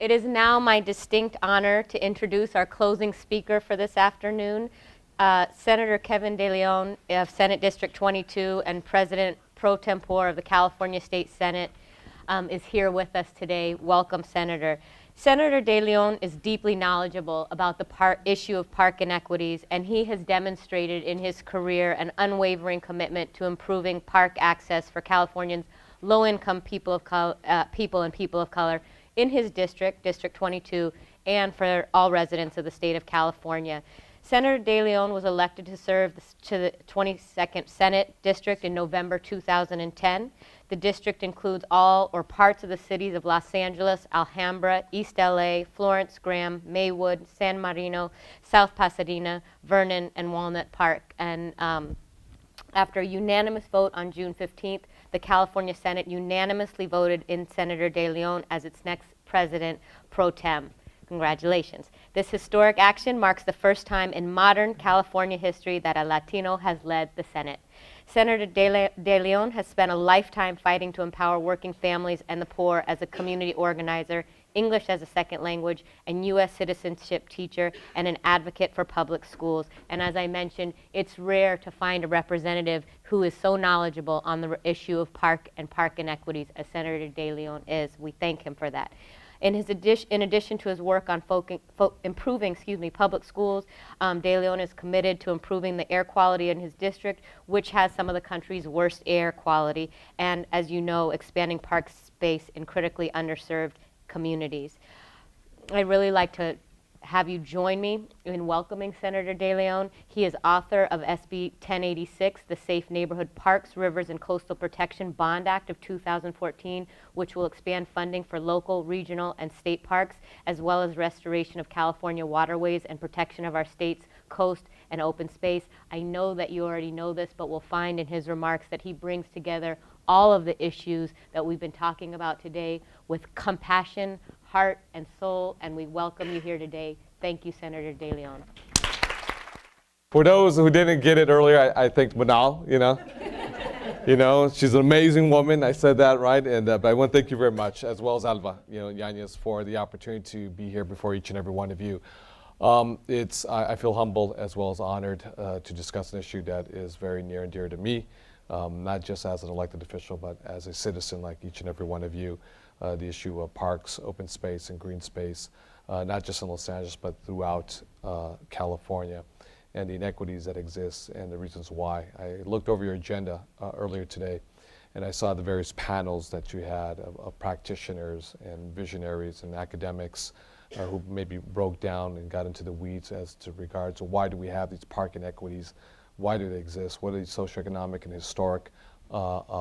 It is now my distinct honor to introduce our closing speaker for this afternoon, Senator Kevin De León of Senate District 22 and President pro tempore of the California State Senate is here with us today. Welcome, Senator. Senator De León is deeply knowledgeable about the issue of park inequities, and he has demonstrated in his career an unwavering commitment to improving park access for Californians, low-income people and people of color in his district, District 22, and for all residents of the state of California. Senator De León was elected to serve to the 22nd Senate District in November 2010. The district includes all or parts of the cities of Los Angeles, Alhambra, East LA, Florence, Graham, Maywood, San Marino, South Pasadena, Vernon, and Walnut Park. And after a unanimous vote on June 15th, the California Senate unanimously voted in Senator De León as its next president pro tem. Congratulations. This historic action marks the first time in modern California history that a Latino has led the Senate. Senator De León has spent a lifetime fighting to empower working families and the poor as a community organizer, English as a second language, and U.S. citizenship teacher, and an advocate for public schools. And as I mentioned, it's rare to find a representative who is so knowledgeable on the issue of park and park inequities as Senator De León is. We thank him for that. In addition to his work on improving public schools, De León is committed to improving the air quality in his district, which has some of the country's worst air quality, and as you know, expanding park space in critically underserved communities. I'd really like to have you join me in welcoming Senator De León. He is author of SB 1086, the Safe Neighborhood Parks, Rivers, and Coastal Protection Bond Act of 2014, which will expand funding for local, regional, and state parks, as well as restoration of California waterways and protection of our state's coast and open space. I know that you already know this, but we'll find in his remarks that he brings together all of the issues that we've been talking about today with compassion, heart, and soul, and we welcome you here today. Thank you, Senator De León. For those who didn't get it earlier, I thanked Manal, she's an amazing woman, I said that right, and but I want to thank you very much, as well as Alba, Yanez, for the opportunity to be here before each and every one of you. I feel humbled as well as honored to discuss an issue that is very near and dear to me, not just as an elected official, but as a citizen like each and every one of you. The issue of parks, open space, and green space, not just in Los Angeles, but throughout California, and the inequities that exist and the reasons why. I looked over your agenda earlier today, and I saw the various panels that you had of practitioners and visionaries and academics who maybe broke down and got into the weeds as to regards to why do we have these park inequities, why do they exist, what are these socioeconomic and historic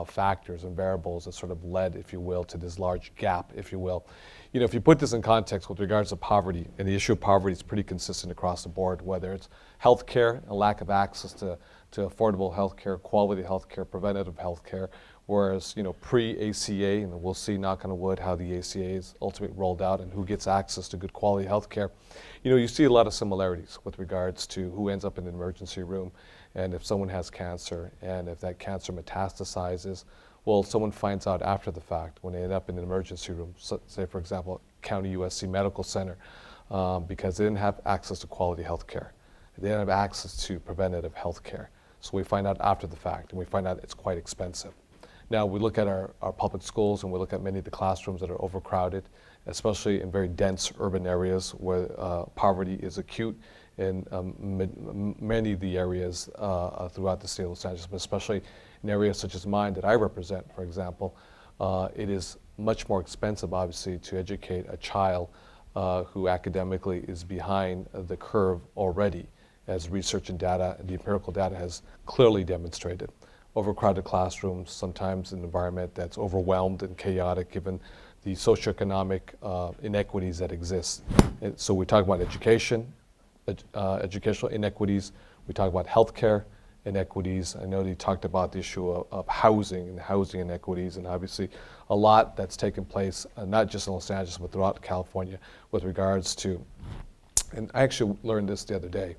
factors and variables that sort of led, if you will, to this large gap, if you will. If you put this in context with regards to poverty, and the issue of poverty is pretty consistent across the board, whether it's healthcare, a lack of access to affordable healthcare, quality healthcare, preventative healthcare, whereas, pre-ACA, and we'll see, knock on wood, how the ACA is ultimately rolled out and who gets access to good quality healthcare. You see a lot of similarities with regards to who ends up in an emergency room, and if someone has cancer, and if that cancer metastasizes, well, someone finds out after the fact when they end up in an emergency room, say for example, County USC Medical Center, because they didn't have access to quality health care. They didn't have access to preventative health care. So we find out after the fact, and we find out it's quite expensive. Now we look at our public schools, and we look at many of the classrooms that are overcrowded, especially in very dense urban areas where poverty is acute in many of the areas throughout the state of Los Angeles, but especially in areas such as mine that I represent, for example. It is much more expensive, obviously, to educate a child who academically is behind the curve already, as research and data, the empirical data has clearly demonstrated. Overcrowded classrooms, sometimes an environment that's overwhelmed and chaotic given the socioeconomic inequities that exist. And so we talk about education, educational inequities, we talk about healthcare inequities. I know that you talked about the issue of housing and housing inequities, and obviously a lot that's taken place, not just in Los Angeles, but throughout California with regards to, and I actually learned this the other day,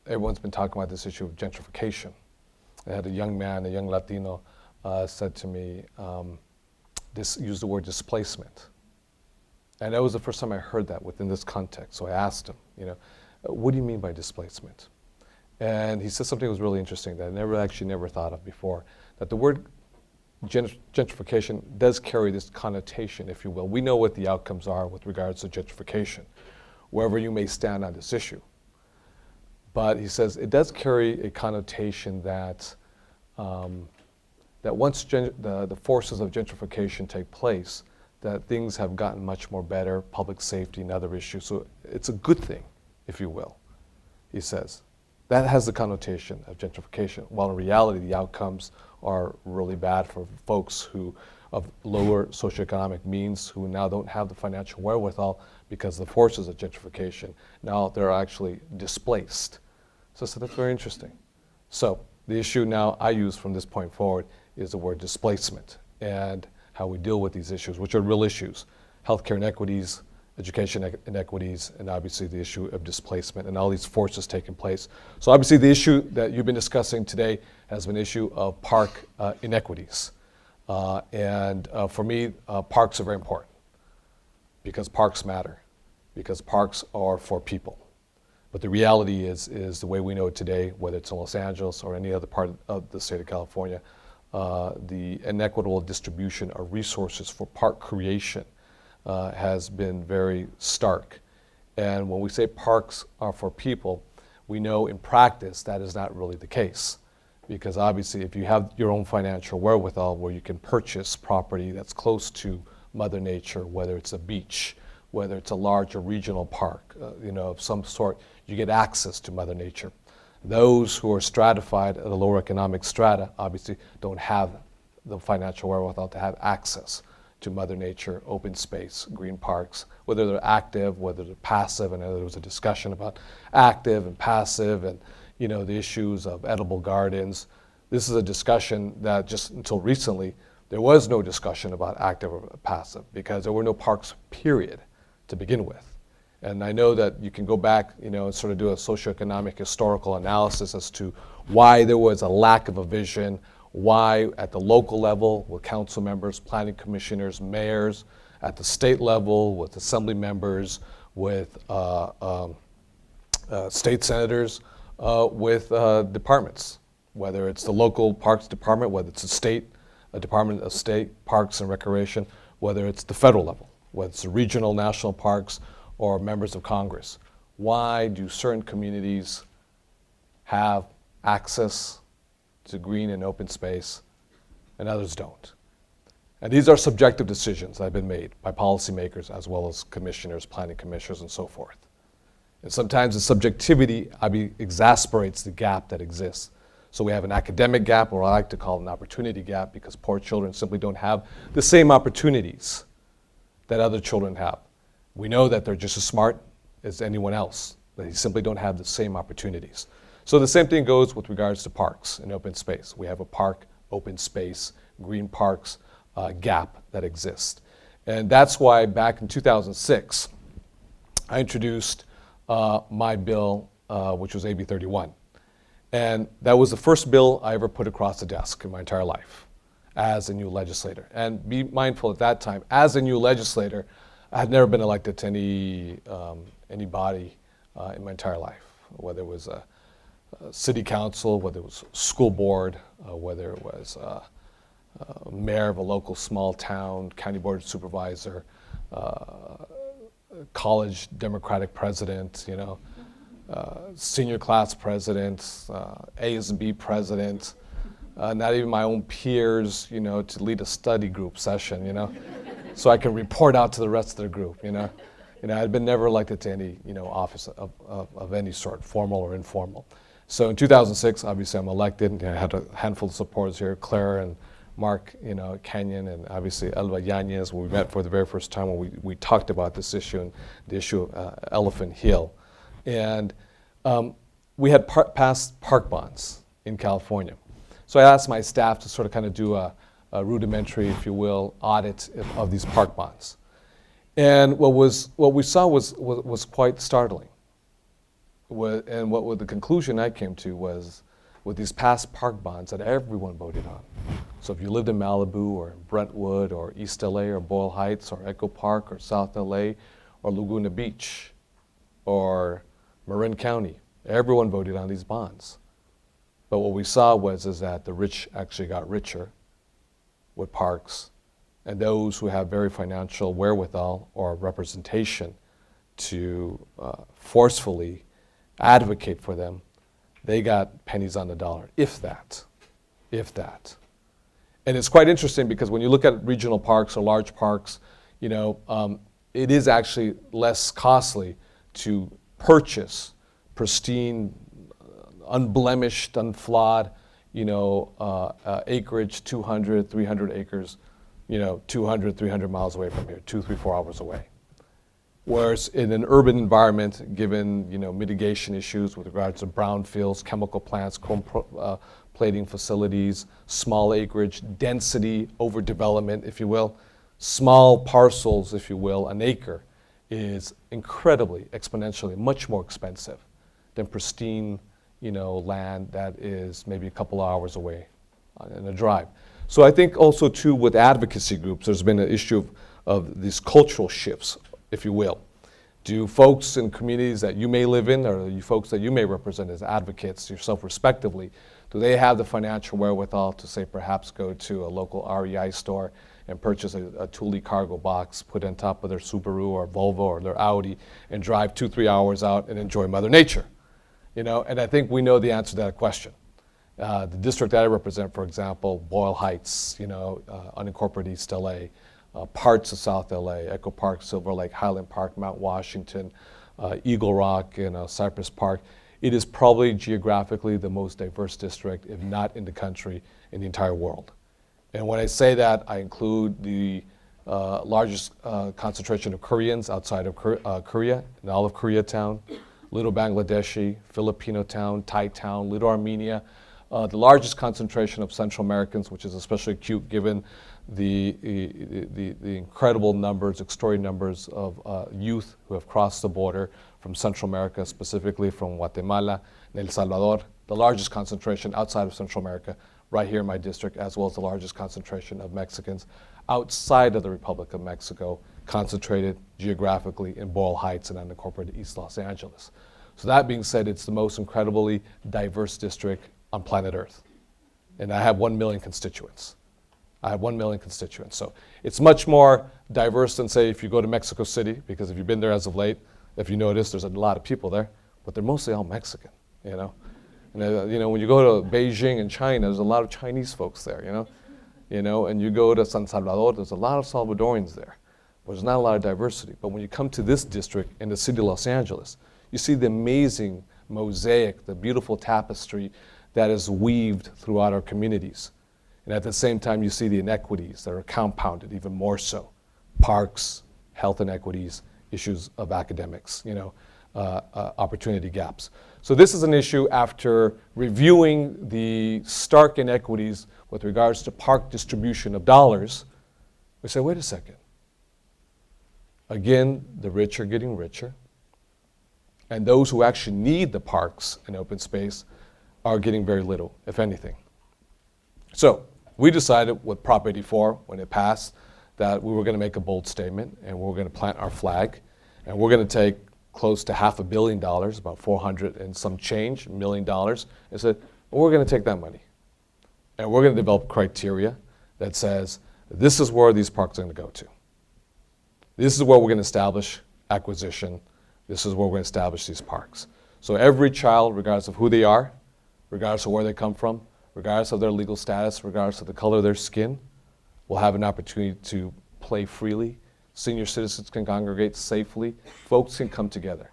everyone's been talking about this issue of gentrification. I had a young man, a young Latino, said to me, used the word displacement. And that was the first time I heard that within this context. So I asked him, what do you mean by displacement? And he said something that was really interesting that I never thought of before, that the word gentrification does carry this connotation, if you will. We know what the outcomes are with regards to gentrification, wherever you may stand on this issue. But he says it does carry a connotation that that once the forces of gentrification take place, that things have gotten much more better, public safety and other issues. So it's a good thing, if you will, he says. That has the connotation of gentrification, while in reality the outcomes are really bad for folks who of lower socioeconomic means who now don't have the financial wherewithal because of the forces of gentrification. Now they're actually displaced. So that's very interesting. So the issue now I use from this point forward is the word displacement and how we deal with these issues, which are real issues. Healthcare inequities, education inequities, and obviously the issue of displacement and all these forces taking place. So obviously the issue that you've been discussing today has been an issue of park inequities. And for me, parks are very important because parks matter, because parks are for people. But the reality is the way we know it today, whether it's in Los Angeles or any other part of the state of California, the inequitable distribution of resources for park creation has been very stark. And when we say parks are for people, we know in practice that is not really the case. Because obviously if you have your own financial wherewithal where you can purchase property that's close to Mother Nature, whether it's a beach, whether it's a larger regional park, of some sort, you get access to Mother Nature. Those who are stratified at the lower economic strata obviously don't have the financial wherewithal to have access to Mother Nature, open space, green parks, whether they're active, whether they're passive. I know there was a discussion about active and passive and the issues of edible gardens. This is a discussion that just until recently, there was no discussion about active or passive because there were no parks, period, to begin with. And I know that you can go back, and sort of do a socioeconomic historical analysis as to why there was a lack of a vision, why at the local level with council members, planning commissioners, mayors, at the state level with assembly members, with state senators, with departments, whether it's the local parks department, whether it's a department of state parks and recreation, whether it's the federal level, whether it's the regional national parks or members of Congress. Why do certain communities have access to green and open space and others don't? And these are subjective decisions that have been made by policymakers as well as commissioners, planning commissioners, and so forth. And sometimes the subjectivity exasperates the gap that exists. So we have an academic gap, or I like to call it an opportunity gap, because poor children simply don't have the same opportunities that other children have. We know that they're just as smart as anyone else, but they simply don't have the same opportunities. So the same thing goes with regards to parks and open space. We have a park, open space, green parks gap that exists. And that's why back in 2006, I introduced my bill, which was AB 31. And that was the first bill I ever put across the desk in my entire life as a new legislator. And be mindful at that time, as a new legislator, I had never been elected to any body in my entire life, whether it was a city council, whether it was school board, whether it was mayor of a local small town, county board supervisor, college Democratic president, senior class president, A and B president, not even my own peers, to lead a study group session, so I can report out to the rest of the group, I'd been never elected to any, office of any sort, formal or informal. So in 2006, obviously I'm elected, and I had a handful of supporters here, Claire and Mark, Kenyon, and obviously Elba Yanez, when we met for the very first time when we talked about this issue and the issue of Elephant Hill. And we had passed park bonds in California. So I asked my staff to sort of kind of do a rudimentary, if you will, audit of these park bonds. And what we saw was quite startling. And what the conclusion I came to was with these past park bonds that everyone voted on. So if you lived in Malibu or Brentwood or East LA or Boyle Heights or Echo Park or South LA or Laguna Beach or Marin County, everyone voted on these bonds. But what we saw is that the rich actually got richer with parks, and those who have very financial wherewithal or representation to forcefully advocate for them, they got pennies on the dollar, if that. And it's quite interesting because when you look at regional parks or large parks, it is actually less costly to purchase pristine, unblemished, unflawed, acreage, 200, 300 acres, 200, 300 miles away from here, 2, 3, 4 hours away. Whereas in an urban environment, given mitigation issues with regards to brownfields, chemical plants, chrome plating facilities, small acreage, density, overdevelopment, if you will, small parcels, if you will, an acre is incredibly, exponentially much more expensive than pristine, land that is maybe a couple of hours away in a drive. So I think also too with advocacy groups, there's been an issue of these cultural shifts, if you will. Do folks in communities that you may live in, or you folks that you may represent as advocates yourself respectively, do they have the financial wherewithal to say perhaps go to a local REI store and purchase a Thule cargo box, put on top of their Subaru or Volvo or their Audi and drive 2-3 hours out and enjoy Mother Nature? And I think we know the answer to that question. The district that I represent, for example, Boyle Heights, unincorporated East LA, parts of South LA, Echo Park, Silver Lake, Highland Park, Mount Washington, Eagle Rock, and Cypress Park. It is probably geographically the most diverse district, if not in the country, in the entire world. And when I say that, I include the largest concentration of Koreans outside of Korea, in all of Koreatown, Little Bangladeshi, Filipino town, Thai town, Little Armenia, the largest concentration of Central Americans, which is especially acute given the incredible numbers, extraordinary numbers of youth who have crossed the border from Central America, specifically from Guatemala and El Salvador, the largest concentration outside of Central America, right here in my district, as well as the largest concentration of Mexicans outside of the Republic of Mexico, concentrated geographically in Boyle Heights and unincorporated East Los Angeles. So that being said, it's the most incredibly diverse district on planet Earth. And I have 1 million constituents. So it's much more diverse than, say, if you go to Mexico City, because if you've been there as of late, if you notice, there's a lot of people there, but they're mostly all Mexican, And when you go to Beijing and China, there's a lot of Chinese folks there, and you go to San Salvador, there's a lot of Salvadorians there. But there's not a lot of diversity. But when you come to this district in the city of Los Angeles, you see the amazing mosaic, the beautiful tapestry that is weaved throughout our communities. And at the same time, you see the inequities that are compounded even more so. Parks, health inequities, issues of academics, opportunity gaps. So this is an issue after reviewing the stark inequities with regards to park distribution of dollars. We say, wait a second. Again, the rich are getting richer, and those who actually need the parks and open space are getting very little, if anything. So we decided with Prop 84, when it passed, that we were going to make a bold statement, and we were going to plant our flag, and we're going to take close to $500 million, about 400 and some change $1 million, and said, well, we're going to take that money, and we're going to develop criteria that says, this is where these parks are going to go to. This is where we're going to establish acquisition. This is where we're going to establish these parks. So every child, regardless of who they are, regardless of where they come from, regardless of their legal status, regardless of the color of their skin, will have an opportunity to play freely. Senior citizens can congregate safely. Folks can come together.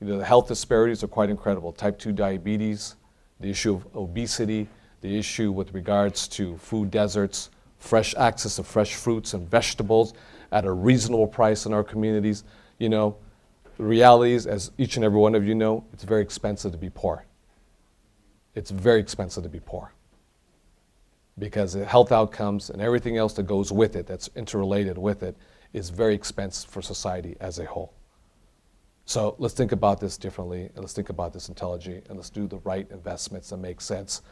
The health disparities are quite incredible. Type 2 diabetes, the issue of obesity, the issue with regards to food deserts, fresh access to fresh fruits and vegetables at a reasonable price in our communities. The reality is, as each and every one of you know, it's very expensive to be poor. It's very expensive to be poor because the health outcomes and everything else that goes with it, that's interrelated with it, is very expensive for society as a whole. So let's think about this differently, and let's think about this intelligently, and let's do the right investments that make sense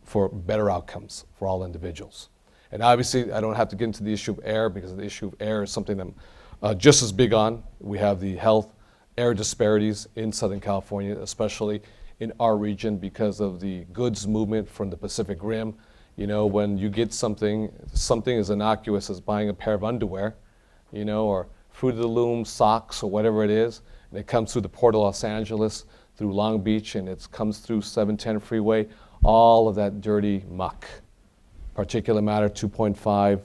for better outcomes for all individuals. And obviously, I don't have to get into the issue of air, because the issue of air is something I'm just as big on. We have the health air disparities in Southern California, especially in our region, because of the goods movement from the Pacific Rim. You know, when you get something as innocuous as buying a pair of underwear, you know, or Fruit of the Loom socks or whatever it is, and it comes through the Port of Los Angeles, through Long Beach, and it comes through 710 freeway, all of that dirty muck, particulate matter 2.5,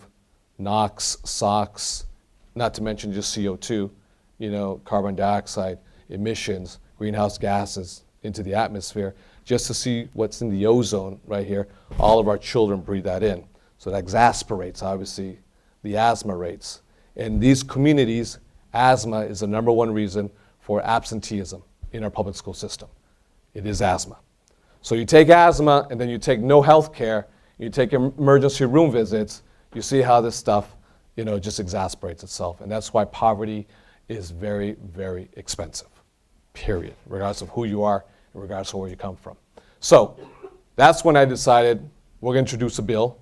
NOx, SOx, not to mention just CO2, you know, carbon dioxide, emissions, greenhouse gases into the atmosphere, just to see what's in the ozone right here. All of our children breathe that in. So that exasperates, obviously, the asthma rates. In these communities, asthma is the #1 reason for absenteeism in our public school system. It is asthma. So you take asthma, and then you take no health care, you take emergency room visits, you see how this stuff, you know, just exasperates itself. And that's why poverty is very, very expensive, period, regardless of who you are and regardless of where you come from. So that's when I decided we're going to introduce a bill,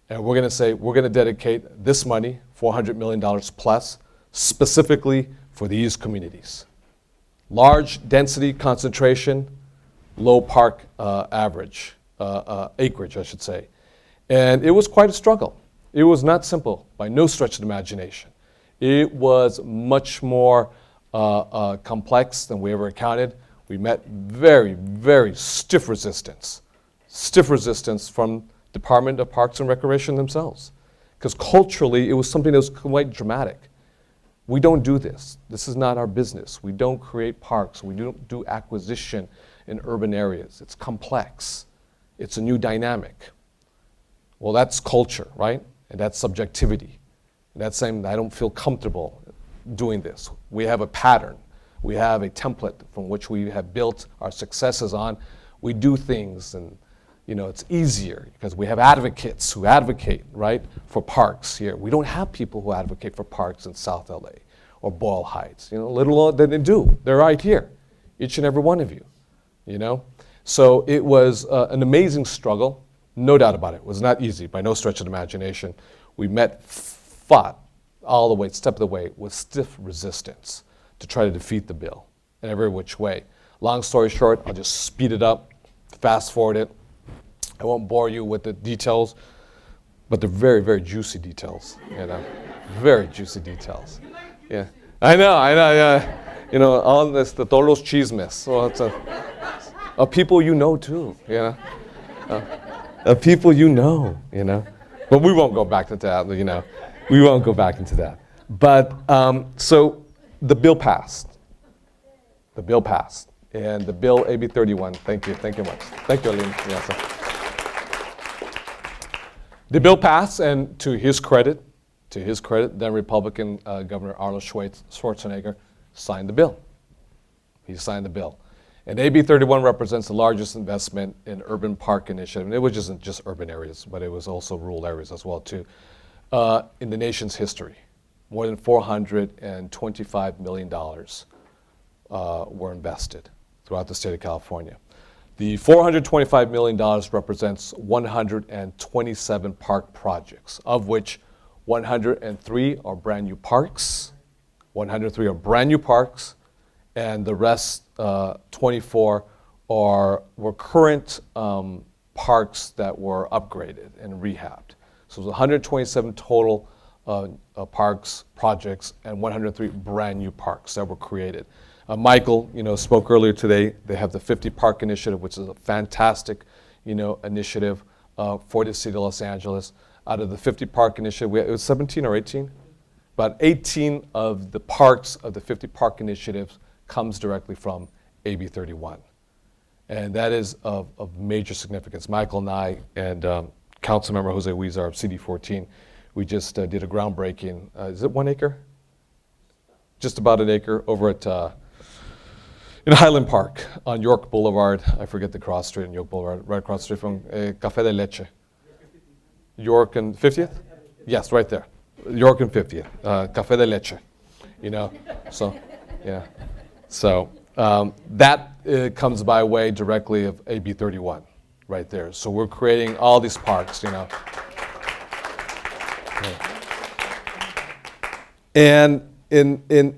and we're going to say we're going to dedicate this money, $400 million plus, specifically for these communities. Large density concentration, low park acreage, I should say. And it was quite a struggle. It was not simple by no stretch of the imagination. It was much more complex than we ever encountered. We met very, very stiff resistance from Department of Parks and Recreation themselves. Because culturally, it was something that was quite dramatic. We don't do this. This is not our business. We don't create parks. We don't do acquisition in urban areas. It's complex. It's a new dynamic. Well, that's culture, right? And that's subjectivity. And that's saying I don't feel comfortable doing this. We have a pattern. We have a template from which we have built our successes on. We do things, and you know, it's easier because we have advocates who advocate, right, for parks here. We don't have people who advocate for parks in South LA or Boyle Heights. You know, little than they do. They're right here, each and every one of you, you know. So it was an amazing struggle, no doubt about it. It was not easy by no stretch of the imagination. We fought all the way, step of the way, with stiff resistance to try to defeat the bill in every which way. Long story short, I'll just speed it up, fast forward it. I won't bore you with the details, but they're very, very juicy details, you know, very juicy details. Yeah, I know, yeah. You know, all this, the todos los chismes. Well, it's of people you know too, you know, of people you know. But we won't go back to that, you know. We won't go back into that. But so the bill passed. The bill passed. And the bill AB 31, thank you much. Thank you, Alina. Yes, the bill passed, and to his credit, then Republican Governor Arnold Schwarzenegger signed the bill. He signed the bill. And AB 31 represents the largest investment in urban park initiative, and it was just urban areas, but it was also rural areas as well too, in the nation's history. More than $425 million were invested throughout the state of California. The $425 million represents 127 park projects, of which 103 are brand new parks, and the rest, 24, were current parks that were upgraded and rehabbed. So it was 127 total parks, projects, and 103 brand new parks that were created. Michael, spoke earlier today. They have the 50 Park Initiative, which is a fantastic, initiative for the city of Los Angeles. Out of the 50 Park Initiative, it was 17 or 18? About 18 of the parks of the 50 Park Initiatives comes directly from AB 31. And that is of major significance. Michael and I and Councilmember Jose Huizar of CD14, we just did a groundbreaking, is it 1 acre? Just about an acre over at in Highland Park on York Boulevard. I forget the cross street on York Boulevard, right across the street from Café de Leche. York and 50th? Yes, right there. York and 50th, Café de Leche, so, yeah. So that comes by way directly of AB 31 right there. So we're creating all these parks, you know. And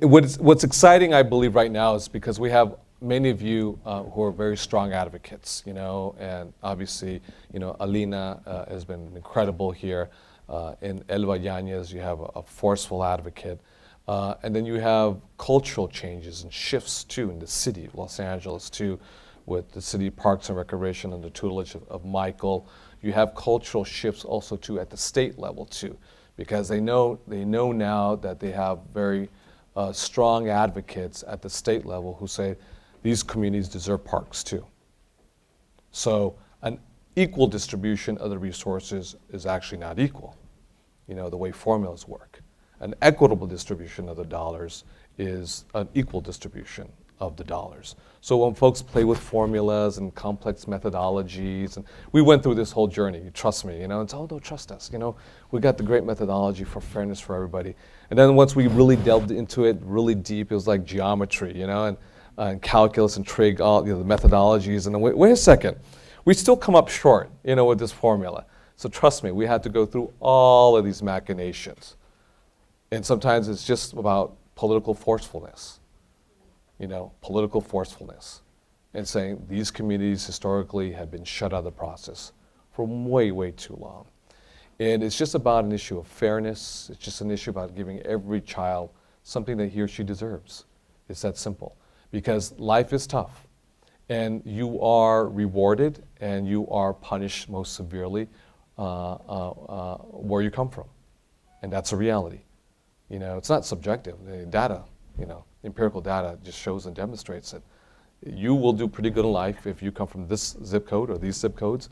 what's exciting, I believe, right now is because we have many of you who are very strong advocates, you know, and obviously, you know, Alina has been incredible here. In Elba Yanez, you have a forceful advocate. And then you have cultural changes and shifts too in the city of Los Angeles too, with the city parks and recreation under tutelage of Michael. You have cultural shifts also too at the state level too, because they know now that they have very strong advocates at the state level who say these communities deserve parks too. So an equal distribution of the resources is actually not equal, you know, the way formulas work. An equitable distribution of the dollars is an equal distribution of the dollars. So when folks play with formulas and complex methodologies, and we went through this whole journey, trust me, you know, it's, oh, don't trust us, you know, we got the great methodology for fairness for everybody. And then once we really delved into it really deep, it was like geometry, you know, and calculus and trig, all, you know, the methodologies, and then wait a second, we still come up short, you know, with this formula. So trust me, we had to go through all of these machinations. And sometimes it's just about political forcefulness, you know, political forcefulness, and saying these communities historically have been shut out of the process for way, way too long. And it's just about an issue of fairness. It's just an issue about giving every child something that he or she deserves. It's that simple. Because life is tough, and you are rewarded and you are punished most severely where you come from. And that's a reality. You know, it's not subjective. The data, you know, empirical data just shows and demonstrates that you will do pretty good in life if you come from this zip code or these zip codes.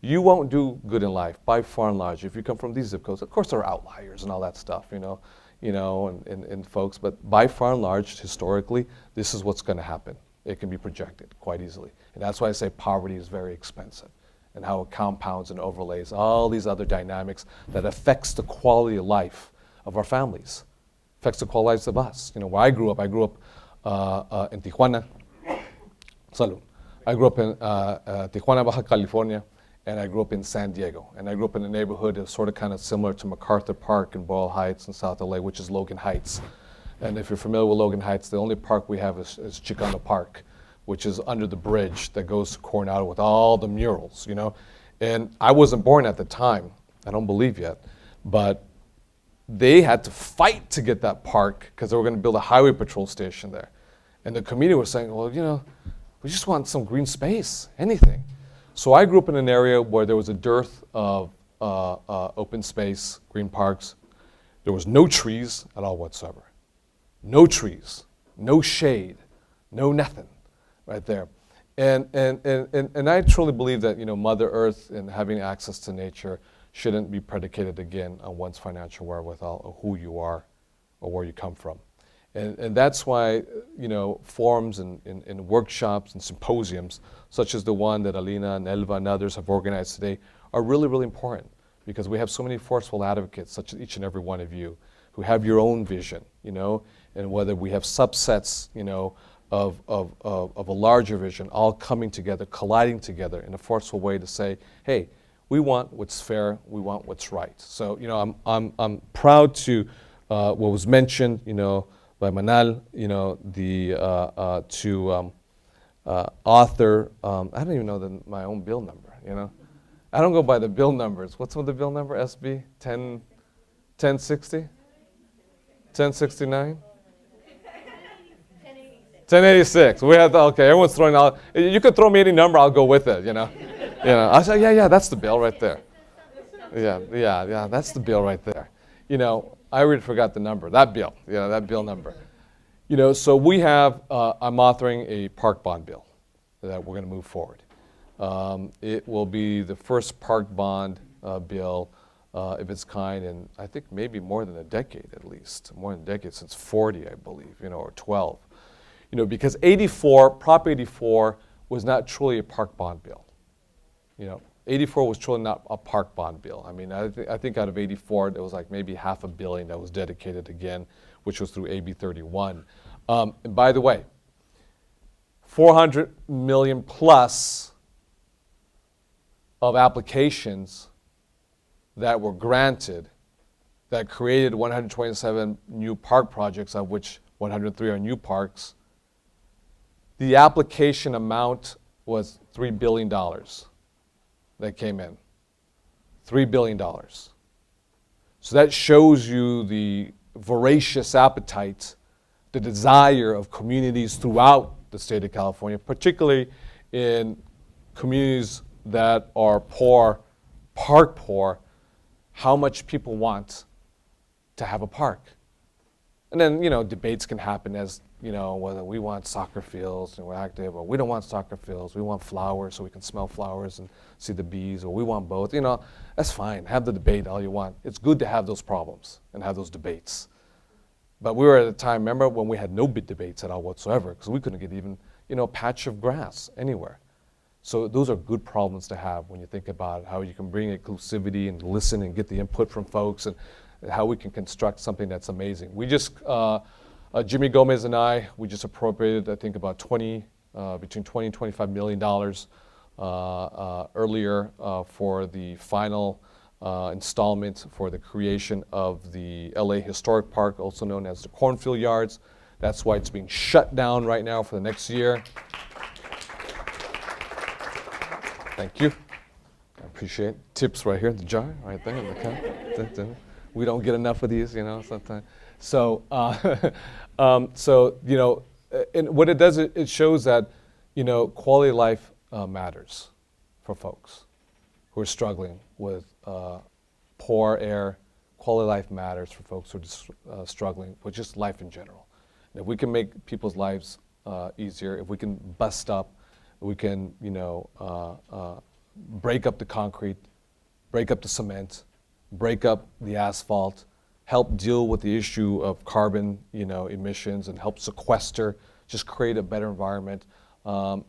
You won't do good in life by far and large if you come from these zip codes. Of course, there are outliers and all that stuff, you know, and folks, but by far and large, historically, this is what's going to happen. It can be projected quite easily. And that's why I say poverty is very expensive, and how it compounds and overlays all these other dynamics that affects the quality of life of our families, affects the quality lives of us. You know, where I grew up in Tijuana. Salud. I grew up in Tijuana, Baja California, and I grew up in San Diego. And I grew up in a neighborhood that's sort of kind of similar to MacArthur Park in Boyle Heights in South LA, which is Logan Heights. And if you're familiar with Logan Heights, the only park we have is Chicano Park, which is under the bridge that goes to Coronado with all the murals, you know. And I wasn't born at the time, I don't believe yet, but they had to fight to get that park because they were going to build a highway patrol station there. And the community was saying, well, you know, we just want some green space, anything. So I grew up in an area where there was a dearth of open space, green parks. There was no trees at all whatsoever. No trees, no shade, no nothing right there. And I truly believe that, you know, Mother Earth and having access to nature shouldn't be predicated again on one's financial wherewithal or who you are or where you come from. And that's why, you know, forums and workshops and symposiums, such as the one that Alina and Elva and others have organized today, are really, really important, because we have so many forceful advocates, such as each and every one of you, who have your own vision, you know, and whether we have subsets, you know, of a larger vision, all coming together, colliding together in a forceful way to say, hey, we want what's fair, we want what's right. So, you know, I'm proud to what was mentioned, you know, by Manal, you know, the author. I don't even know my own bill number. You know, I don't go by the bill numbers. What's the bill number? SB 1060, 1069. 1086. We have okay. Everyone's throwing out. You could throw me any number. I'll go with it. You know. I say, yeah, that's the bill right there. Yeah, that's the bill right there. You know, I already forgot the number. That bill. Yeah, that bill number. You know, so we have. I'm authoring a park bond bill that we're going to move forward. It will be the first park bond bill of its kind, and I think maybe more than a decade at least, more than a decade, since 40, I believe, you know, or 12. You know, because Prop 84 was not truly a park bond bill. You know, 84 was truly not a park bond bill. I mean, I think out of 84, there was like maybe $500 million that was dedicated again, which was through AB 31. And by the way, 400 million plus of applications that were granted that created 127 new park projects, of which 103 are new parks. The application amount was $3 billion that came in. $3 billion. So that shows you the voracious appetite, the desire of communities throughout the state of California, particularly in communities that are poor, park poor, how much people want to have a park. And then, debates can happen as, whether we want soccer fields and we're active, or we don't want soccer fields, we want flowers so we can smell flowers and see the bees, or we want both. That's fine, have the debate all you want. It's good to have those problems and have those debates. But we were at a time, remember, when we had no big debates at all whatsoever, because we couldn't get even, a patch of grass anywhere. So those are good problems to have when you think about how you can bring inclusivity and listen and get the input from folks, and how we can construct something that's amazing. We just, Jimmy Gomez and I, we just appropriated, I think, about between $20 and $25 million earlier for the final installment for the creation of the LA Historic Park, also known as the Cornfield Yards. That's why it's being shut down right now for the next year. Thank you. I appreciate it. Tips right here in the jar, right there in the cup. We don't get enough of these, sometimes. So, and what it does, it shows that, quality of life matters for folks who are struggling with poor air. Quality of life matters for folks who are just, struggling with just life in general. And if we can make people's lives easier, if we can bust up, we can, break up the concrete, break up the cement, break up the asphalt, help deal with the issue of carbon, emissions, and help sequester, just create a better environment. I'm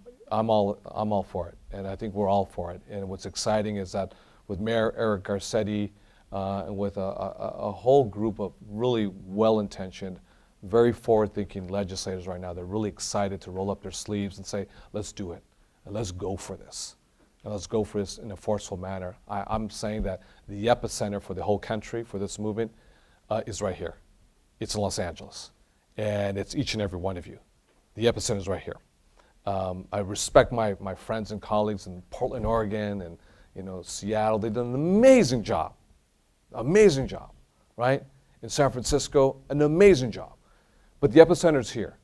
all for it, and I think we're all for it. And what's exciting is that with Mayor Eric Garcetti and with a whole group of really well-intentioned, very forward-thinking legislators right now, they're really excited to roll up their sleeves and say, let's do it, and let's go for this. And let's go for this in a forceful manner. I'm saying that the epicenter for the whole country, for this movement, is right here. It's in Los Angeles. And it's each and every one of you. The epicenter is right here. I respect my friends and colleagues in Portland, Oregon, and Seattle. They've done an amazing job, right? In San Francisco, an amazing job. But the epicenter is here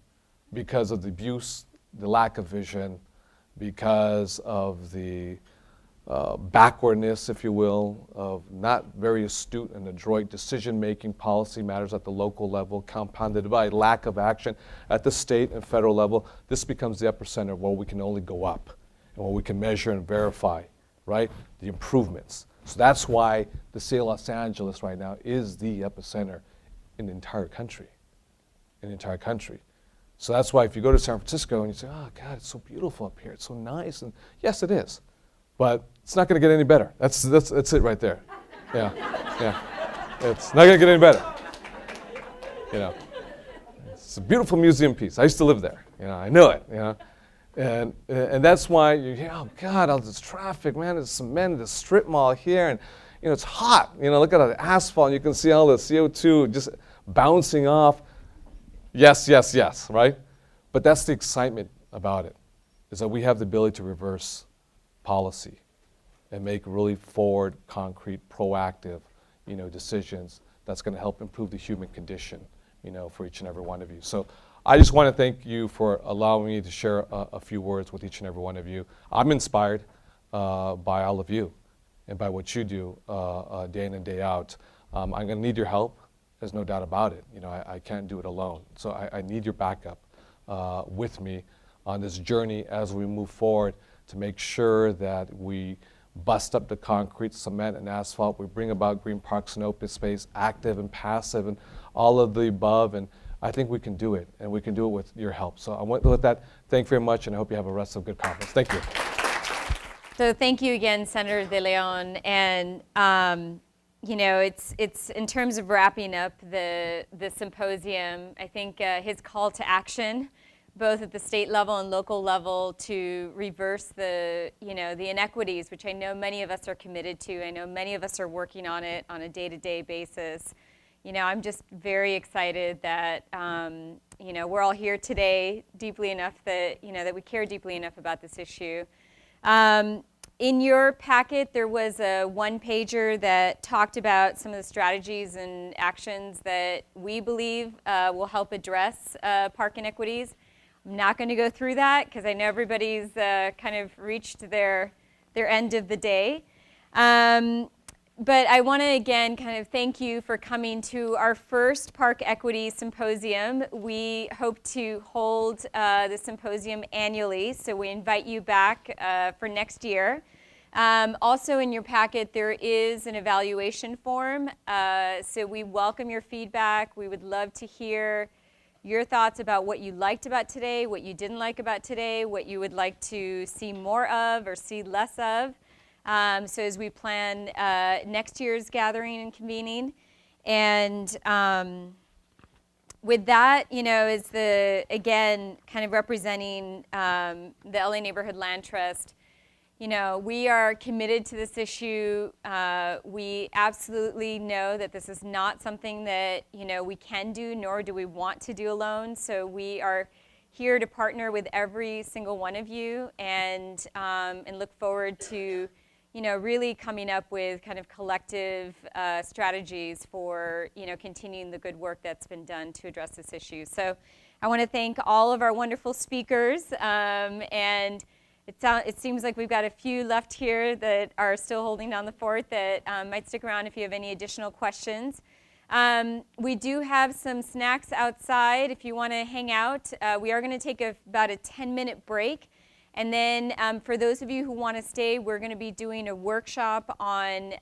because of the abuse, the lack of vision, because of the backwardness, if you will, of not very astute and adroit decision-making policy matters at the local level, compounded by lack of action at the state and federal level. This becomes the epicenter where we can only go up and where we can measure and verify, right, the improvements. So that's why the city of Los Angeles right now is the epicenter in the entire country, So that's why if you go to San Francisco and you say, oh God, it's so beautiful up here, it's so nice, and yes, it is, but it's not going to get any better. That's it right there. Yeah. It's not going to get any better. It's a beautiful museum piece. I used to live there. I know it. And that's why you hear, oh God, all this traffic, man, there's cement, this strip mall here, and it's hot. Look at the asphalt, and you can see all the CO2 just bouncing off. Yes, right? But that's the excitement about it, is that we have the ability to reverse policy and make really forward, concrete, proactive, decisions that's going to help improve the human condition, for each and every one of you. So I just want to thank you for allowing me to share a few words with each and every one of you. I'm inspired by all of you and by what you do day in and day out. I'm going to need your help. There's no doubt about it. I can't do it alone. So I need your backup with me on this journey as we move forward to make sure that we bust up the concrete, cement, and asphalt. We bring about green parks and open space, active and passive, and all of the above. And I think we can do it, and we can do it with your help. So I want to let that. Thank you very much, and I hope you have a rest of a good conference. Thank you. So thank you again, Senator De León. And it's in terms of wrapping up the symposium, I think his call to action both at the state level and local level to reverse the, the inequities, which I know many of us are committed to. I know many of us are working on it on a day-to-day basis. I'm just very excited that, we're all here today deeply enough that, that we care deeply enough about this issue. In your packet, there was a one-pager that talked about some of the strategies and actions that we believe will help address park inequities. I'm not going to go through that because I know everybody's kind of reached their end of the day. But I want to again kind of thank you for coming to our first Park Equity Symposium. We hope to hold the symposium annually, so we invite you back for next year. Also in your packet there is an evaluation form, so we welcome your feedback. We would love to hear your thoughts about what you liked about today, what you didn't like about today, what you would like to see more of or see less of. So as we plan next year's gathering and convening. And with that, is again, kind of representing the LA Neighborhood Land Trust. We are committed to this issue. We absolutely know that this is not something that, we can do, nor do we want to do alone. So we are here to partner with every single one of you and look forward to really coming up with kind of collective strategies for, continuing the good work that's been done to address this issue. So I want to thank all of our wonderful speakers, and it seems like we've got a few left here that are still holding down the fort that might stick around if you have any additional questions. We do have some snacks outside if you want to hang out. We are going to take about a 10-minute break. And then for those of you who want to stay, we're going to be doing a workshop on,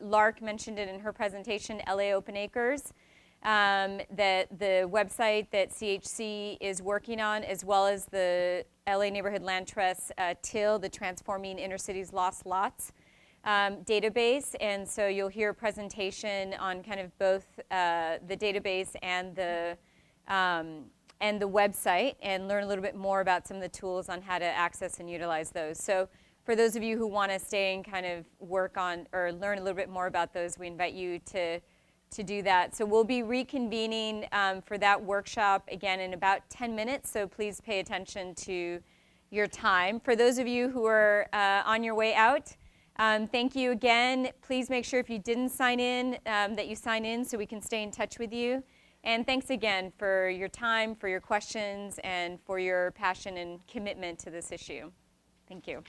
Lark mentioned it in her presentation, LA Open Acres, that the website that CHC is working on, as well as the LA Neighborhood Land Trust TIL, the Transforming Inner Cities Lost Lots database. And so you'll hear a presentation on kind of both the database and the website, and learn a little bit more about some of the tools on how to access and utilize those. So for those of you who want to stay and kind of work on or learn a little bit more about those, we invite you to do that. So we'll be reconvening for that workshop again in about 10 minutes, so please pay attention to your time. For those of you who are on your way out, thank you again. Please make sure if you didn't sign in that you sign in so we can stay in touch with you. And thanks again for your time, for your questions, and for your passion and commitment to this issue. Thank you.